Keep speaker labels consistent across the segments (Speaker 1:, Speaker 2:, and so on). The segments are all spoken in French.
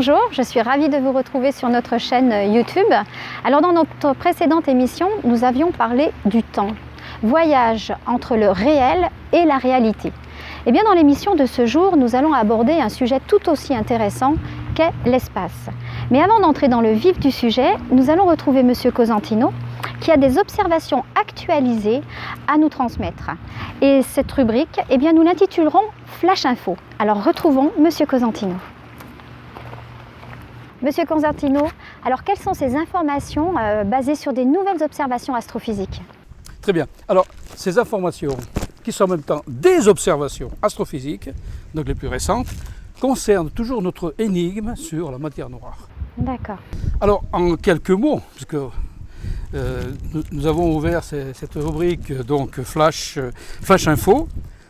Speaker 1: Bonjour, je suis ravie de vous retrouver sur notre chaîne YouTube. Alors dans notre précédente émission, nous avions parlé du temps, voyage entre le réel et la réalité. Et bien dans l'émission de ce jour, nous allons aborder un sujet tout aussi intéressant qu'est l'espace. Mais avant d'entrer dans le vif du sujet, nous allons retrouver Monsieur Cosentino qui a des observations actualisées à nous transmettre. Et cette rubrique, eh bien, nous l'intitulerons Flash Info. Alors retrouvons Monsieur Cosentino. Monsieur Cosentino, alors quelles sont ces informations basées sur des nouvelles observations astrophysiques?
Speaker 2: Très bien. Alors, ces informations, qui sont en même temps des observations astrophysiques, donc les plus récentes, concernent toujours notre énigme sur la matière noire.
Speaker 1: D'accord.
Speaker 2: Alors, en quelques mots, puisque nous avons ouvert cette rubrique donc Flash Info,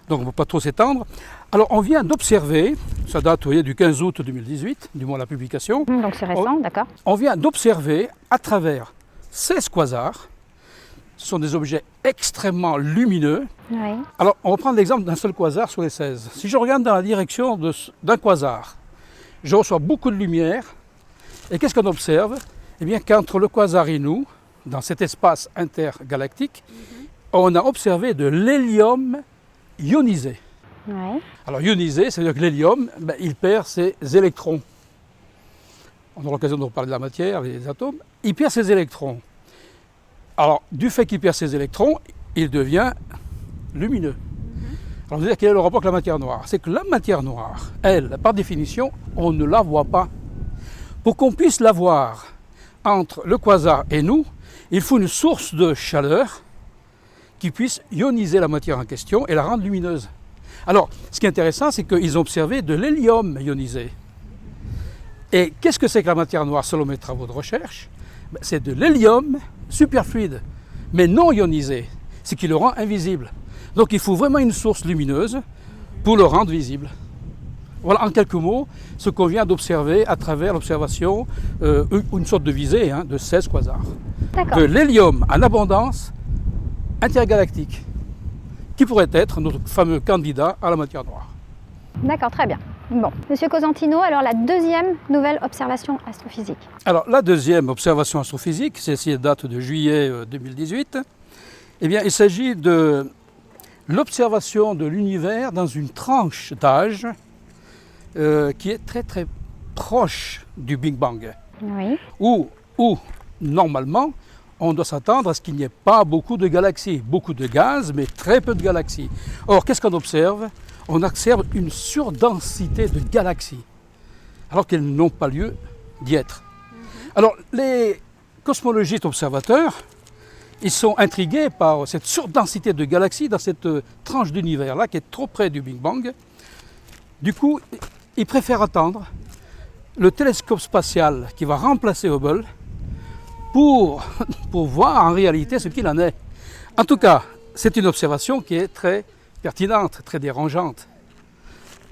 Speaker 2: donc on ne va pas trop s'étendre. Alors, on vient d'observer, ça date vous voyez, du 15 août 2018, du moins la publication.
Speaker 1: Donc c'est récent, d'accord.
Speaker 2: On vient d'observer à travers 16 quasars. Ce sont des objets extrêmement lumineux.
Speaker 1: Oui.
Speaker 2: Alors, on va prendre l'exemple d'un seul quasar sur les 16. Si je regarde dans la direction d'un quasar, je reçois beaucoup de lumière. Et qu'est-ce qu'on observe? Eh bien, qu'entre le quasar et nous, dans cet espace intergalactique, on a observé de l'hélium ionisé.
Speaker 1: Oui.
Speaker 2: Alors, ionisé, ça veut dire que l'hélium, il perd ses électrons. On aura l'occasion de reparler de la matière, des atomes. Il perd ses électrons. Alors, du fait qu'il perd ses électrons, il devient lumineux. Alors, vous dire quel est le rapport avec la matière noire? C'est que la matière noire, elle, par définition, on ne la voit pas. Pour qu'on puisse la voir entre le quasar et nous, il faut une source de chaleur qui puisse ioniser la matière en question et la rendre lumineuse. Alors, ce qui est intéressant, c'est qu'ils ont observé de l'hélium ionisé. Et qu'est-ce que c'est que la matière noire selon mes travaux de recherche? C'est de l'hélium superfluide, mais non ionisé, ce qui le rend invisible. Donc il faut vraiment une source lumineuse pour le rendre visible. Voilà en quelques mots ce qu'on vient d'observer à travers l'observation, une sorte de visée de 16 quasars. De l'hélium en abondance intergalactique, qui pourrait être notre fameux candidat à la matière noire.
Speaker 1: D'accord, très bien. Bon, Monsieur Cosentino, alors la deuxième nouvelle observation astrophysique.
Speaker 2: Alors la deuxième observation astrophysique, celle-ci date de juillet 2018, eh bien il s'agit de l'observation de l'univers dans une tranche d'âge qui est très très proche du Big Bang.
Speaker 1: Oui.
Speaker 2: Où normalement on doit s'attendre à ce qu'il n'y ait pas beaucoup de galaxies, beaucoup de gaz, mais très peu de galaxies. Or, qu'est-ce qu'on observe? On observe une surdensité de galaxies, alors qu'elles n'ont pas lieu d'y être. Alors, les cosmologistes observateurs, ils sont intrigués par cette surdensité de galaxies dans cette tranche d'univers-là qui est trop près du Big Bang. Du coup, ils préfèrent attendre le télescope spatial qui va remplacer Hubble pour voir en réalité ce qu'il en est. En tout cas, c'est une observation qui est très pertinente, très dérangeante.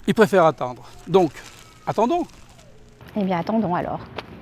Speaker 2: Ils préfèrent attendre. Donc, attendons.
Speaker 1: Eh bien, attendons alors.